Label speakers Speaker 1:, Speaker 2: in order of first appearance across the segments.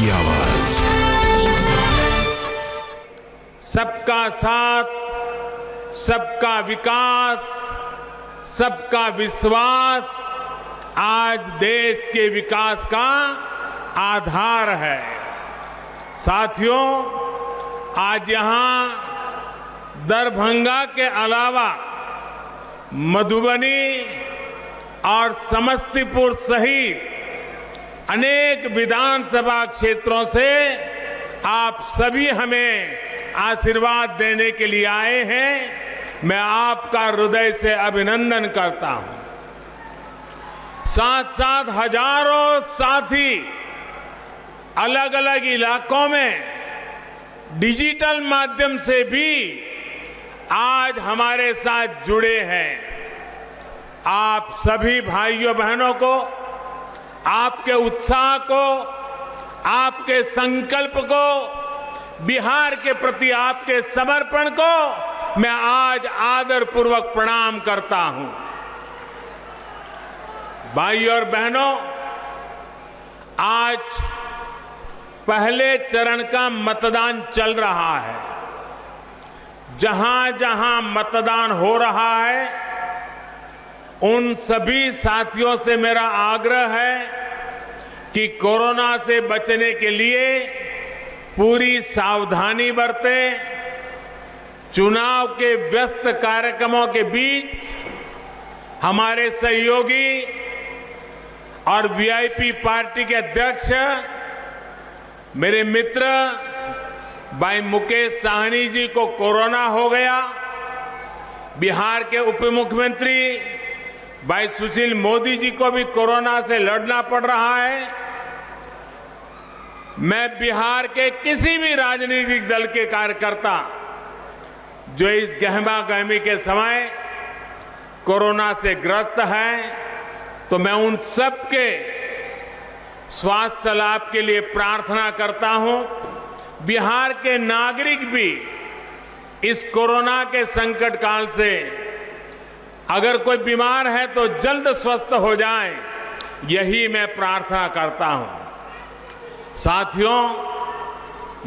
Speaker 1: की आवाज।
Speaker 2: सबका साथ, सबका विकास, सबका विश्वास आज देश के विकास का आधार है। साथियों, आज यहां दरभंगा के अलावा मधुबनी और समस्तीपुर सहित अनेक विधानसभा क्षेत्रों से आप सभी हमें आशीर्वाद देने के लिए आए हैं। मैं आपका हृदय से अभिनंदन करता हूं। साथ साथ हजारों साथी अलग अलग इलाकों में डिजिटल माध्यम से भी आज हमारे साथ जुड़े हैं। आप सभी भाइयों बहनों को, आपके उत्साह को, आपके संकल्प को, बिहार के प्रति आपके समर्पण को मैं आज आदरपूर्वक प्रणाम करता हूं। भाइयों और बहनों, आज पहले चरण का मतदान चल रहा है। जहां जहां मतदान हो रहा है, उन सभी साथियों से मेरा आग्रह है कि कोरोना से बचने के लिए पूरी सावधानी बरतें। चुनाव के व्यस्त कार्यक्रमों के बीच हमारे सहयोगी और वीआईपी पार्टी के अध्यक्ष मेरे मित्र भाई मुकेश साहनी जी को कोरोना हो गया। बिहार के उप मुख्यमंत्री भाई सुशील मोदी जी को भी कोरोना से लड़ना पड़ रहा है। मैं बिहार के किसी भी राजनीतिक दल के कार्यकर्ता जो इस गहमा गहमी के समय कोरोना से ग्रस्त हैं, तो मैं उन सब के स्वास्थ्य लाभ के लिए प्रार्थना करता हूं। बिहार के नागरिक भी इस कोरोना के संकट काल से अगर कोई बीमार है तो जल्द स्वस्थ हो जाए, यही मैं प्रार्थना करता हूं। साथियों,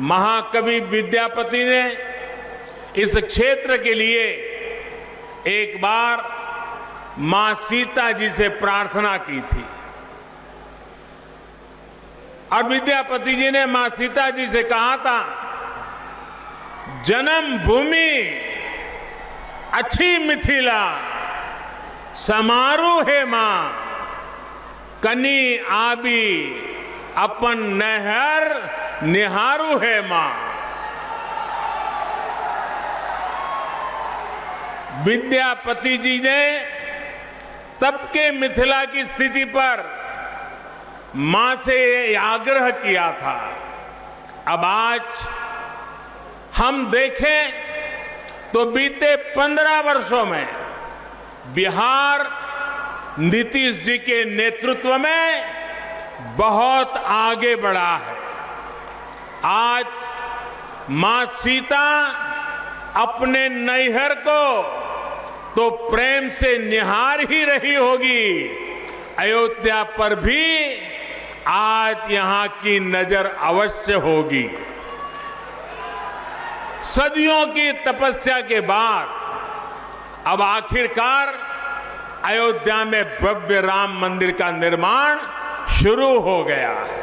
Speaker 2: महाकवि विद्यापति ने इस क्षेत्र के लिए एक बार मां सीता जी से प्रार्थना की थी और विद्यापति जी ने मां सीता जी से कहा था, जन्म भूमि अच्छी मिथिला, समारू है मां, कनी आबी अपन नहर निहारू है मां। विद्यापति जी ने तब के मिथिला की स्थिति पर मां से आग्रह किया था। अब आज हम देखें तो बीते 15 वर्षों में बिहार नीतीश जी के नेतृत्व में बहुत आगे बढ़ा है। आज मां सीता अपने नैहर को तो प्रेम से निहार ही रही होगी, अयोध्या पर भी आज यहां की नजर अवश्य होगी। सदियों की तपस्या के बाद अब आखिरकार अयोध्या में भव्य राम मंदिर का निर्माण शुरू हो गया है।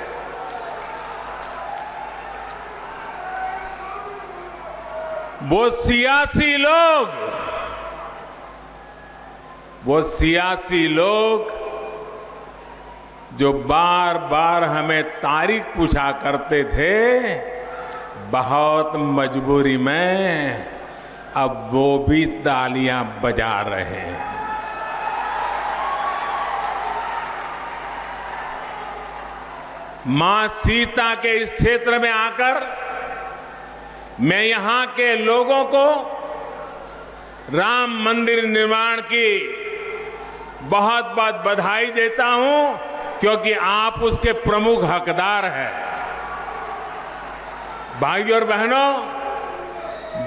Speaker 2: वो सियासी लोग जो बार बार हमें तारीख पूछा करते थे, बहुत मजबूरी में अब वो भी तालियां बजा रहे हैं। मां सीता के इस क्षेत्र में आकर मैं यहां के लोगों को राम मंदिर निर्माण की बहुत बहुत बधाई देता हूं, क्योंकि आप उसके प्रमुख हकदार हैं। भाइयों और बहनों,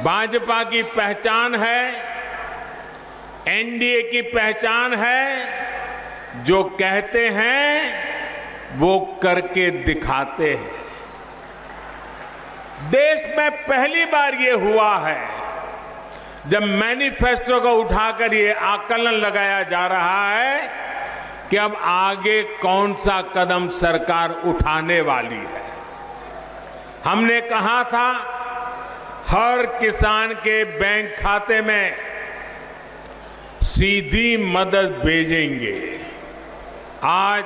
Speaker 2: भाजपा की पहचान है, एनडीए की पहचान है, जो कहते हैं वो करके दिखाते हैं। देश में पहली बार ये हुआ है जब मैनिफेस्टो को उठाकर ये आकलन लगाया जा रहा है कि अब आगे कौन सा कदम सरकार उठाने वाली है। हमने कहा था हर किसान के बैंक खाते में सीधी मदद भेजेंगे। आज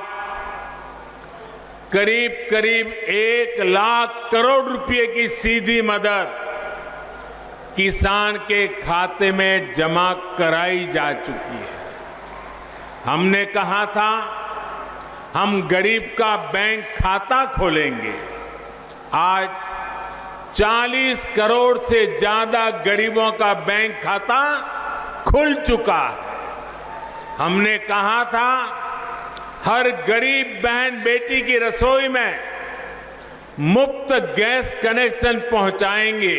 Speaker 2: करीब करीब 1 लाख करोड़ रुपए की सीधी मदद किसान के खाते में जमा कराई जा चुकी है। हमने कहा था हम गरीब का बैंक खाता खोलेंगे। आज 40 करोड़ से ज्यादा गरीबों का बैंक खाता खुल चुका है। हमने कहा था हर गरीब बहन बेटी की रसोई में मुफ्त गैस कनेक्शन पहुंचाएंगे।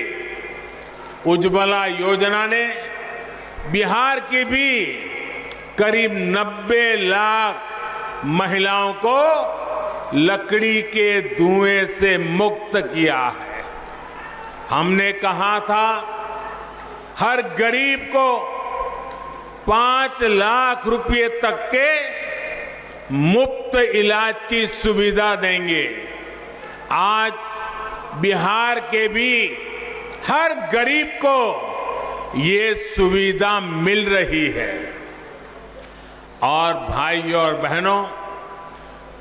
Speaker 2: उज्ज्वला योजना ने बिहार की भी करीब 90 लाख महिलाओं को लकड़ी के धुएं से मुक्त किया है। हमने कहा था हर गरीब को 5 लाख रुपए तक के मुफ्त इलाज की सुविधा देंगे। आज बिहार के भी हर गरीब को ये सुविधा मिल रही है। और भाइयों और बहनों,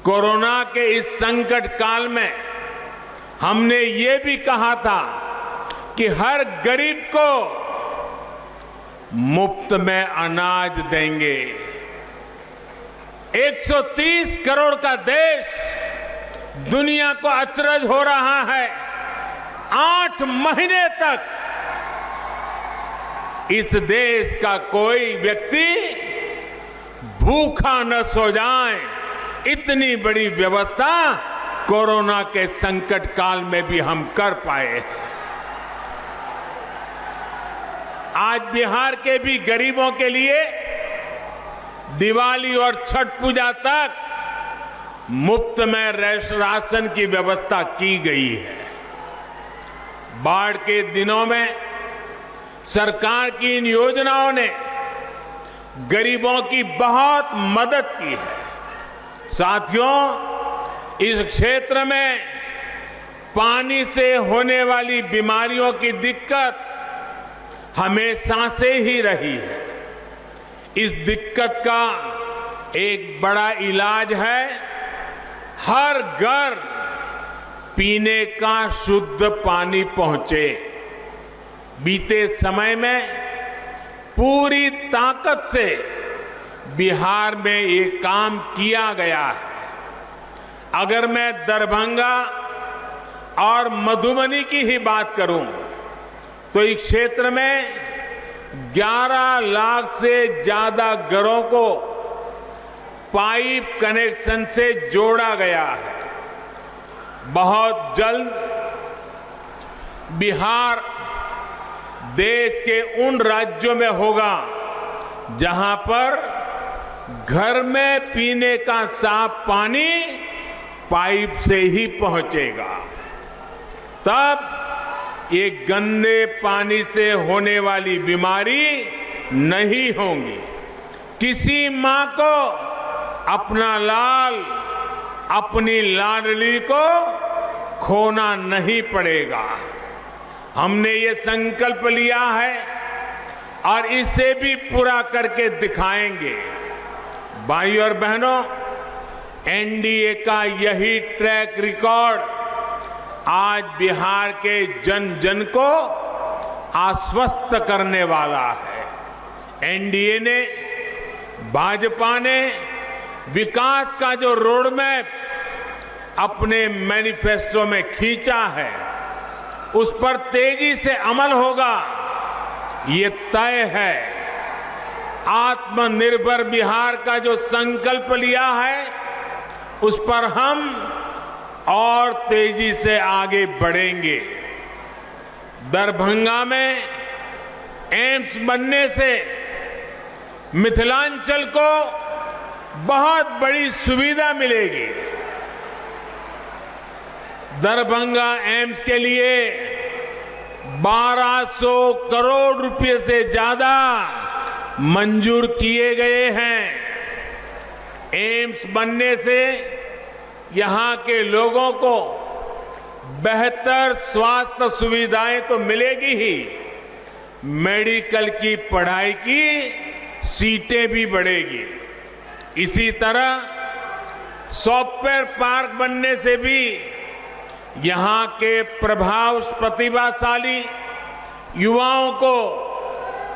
Speaker 2: कोरोना के इस संकट काल में हमने ये भी कहा था कि हर गरीब को मुफ्त में अनाज देंगे। 130 करोड़ का देश दुनिया को अचरज हो रहा है। 8 महीने तक इस देश का कोई व्यक्ति भूखा न सो जाए, इतनी बड़ी व्यवस्था कोरोना के संकट काल में भी हम कर पाए। आज बिहार के भी गरीबों के लिए दिवाली और छठ पूजा तक मुफ्त में राशन की व्यवस्था की गई है। बाढ़ के दिनों में सरकार की इन योजनाओं ने गरीबों की बहुत मदद की है। साथियों, इस क्षेत्र में पानी से होने वाली बीमारियों की दिक्कत हमेशा से ही रही है। इस दिक्कत का एक बड़ा इलाज है हर घर पीने का शुद्ध पानी पहुंचे। बीते समय में पूरी ताकत से बिहार में ये काम किया गया है। अगर मैं दरभंगा और मधुबनी की ही बात करूं तो इस क्षेत्र में 11 लाख से ज्यादा घरों को पाइप कनेक्शन से जोड़ा गया है। बहुत जल्द बिहार देश के उन राज्यों में होगा जहां पर घर में पीने का साफ पानी पाइप से ही पहुंचेगा। तब ये गंदे पानी से होने वाली बीमारी नहीं होगी। किसी मां को अपना लाल, अपनी लाडली को खोना नहीं पड़ेगा। हमने ये संकल्प लिया है और इसे भी पूरा करके दिखाएंगे। भाइयों और बहनों, एनडीए का यही ट्रैक रिकॉर्ड आज बिहार के जन जन को आश्वस्त करने वाला है। एनडीए ने, भाजपा ने विकास का जो रोड मैप अपने मैनिफेस्टो में खींचा है, उस पर तेजी से अमल होगा, ये तय है। आत्मनिर्भर बिहार का जो संकल्प लिया है, उस पर हम और तेजी से आगे बढ़ेंगे। दरभंगा में एम्स बनने से मिथिलांचल को बहुत बड़ी सुविधा मिलेगी। दरभंगा एम्स के लिए 1200 करोड़ रुपए से ज्यादा मंजूर किए गए हैं। एम्स बनने से यहां के लोगों को बेहतर स्वास्थ्य सुविधाएं तो मिलेगी ही, मेडिकल की पढ़ाई की सीटें भी बढ़ेगी। इसी तरह सॉफ्टवेयर पार्क बनने से भी यहां के प्रतिभाशाली युवाओं को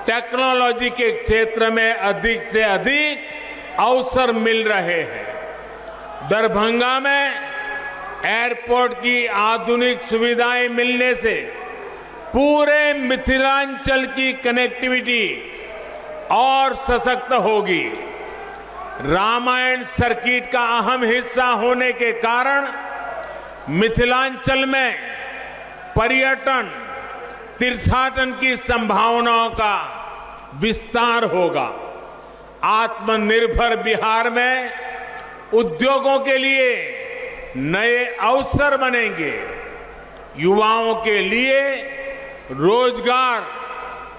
Speaker 2: टेक्नोलॉजी के क्षेत्र में अधिक से अधिक अवसर मिल रहे हैं। दरभंगा में एयरपोर्ट की आधुनिक सुविधाएं मिलने से पूरे मिथिलांचल की कनेक्टिविटी और सशक्त होगी। रामायण सर्किट का अहम हिस्सा होने के कारण मिथिलांचल में पर्यटन, तीर्थाटन की संभावनाओं का विस्तार होगा। आत्मनिर्भर बिहार में उद्योगों के लिए नए अवसर बनेंगे। युवाओं के लिए रोजगार,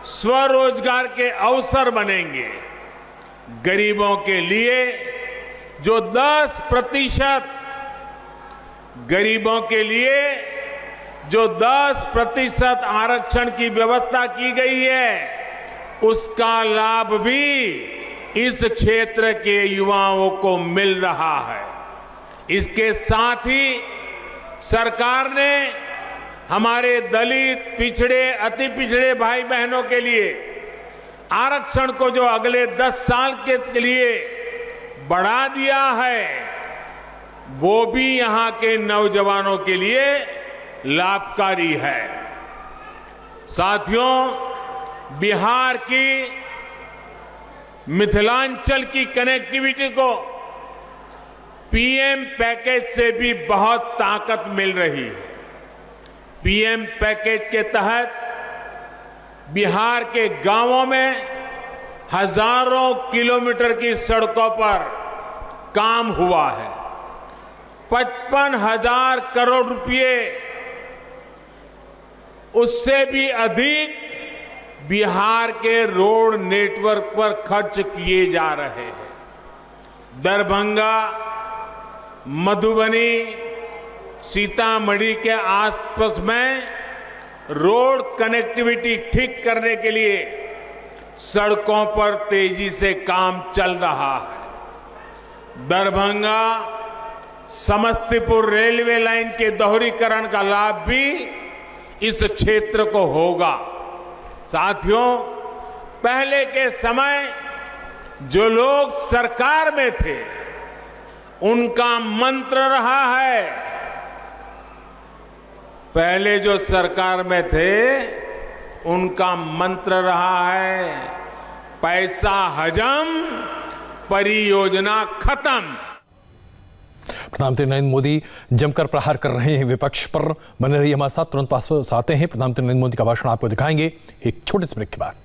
Speaker 2: स्वरोजगार के अवसर बनेंगे। गरीबों के लिए जो 10% आरक्षण की व्यवस्था की गई है, उसका लाभ भी इस क्षेत्र के युवाओं को मिल रहा है। इसके साथ ही सरकार ने हमारे दलित, पिछड़े, अति पिछड़े भाई बहनों के लिए आरक्षण को जो अगले 10 साल के लिए बढ़ा दिया है, वो भी यहां के नौजवानों के लिए लाभकारी है। साथियों, बिहार की मिथिलांचल की कनेक्टिविटी को पीएम पैकेज से भी बहुत ताकत मिल रही है। पीएम पैकेज के तहत बिहार के गांवों में हजारों किलोमीटर की सड़कों पर काम हुआ है। 55,000 करोड़ रुपए, उससे भी अधिक बिहार के रोड नेटवर्क पर खर्च किए जा रहे हैं। दरभंगा, मधुबनी, सीतामढ़ी के आसपास में रोड कनेक्टिविटी ठीक करने के लिए सड़कों पर तेजी से काम चल रहा है। दरभंगा समस्तीपुर रेलवे लाइन के दोहरीकरण का लाभ भी इस क्षेत्र को होगा। साथियों, पहले के समय जो लोग सरकार में थे, उनका मंत्र रहा है, पहले जो सरकार में थे उनका मंत्र रहा है, पैसा हजम, परियोजना खत्म।
Speaker 1: प्रधानमंत्री नरेंद्र मोदी जमकर प्रहार कर रहे हैं विपक्ष पर। बने रहिए हमारे साथ, तुरंत वापस आते हैं। प्रधानमंत्री नरेंद्र मोदी का भाषण आपको दिखाएंगे एक छोटे से ब्रेक के बाद।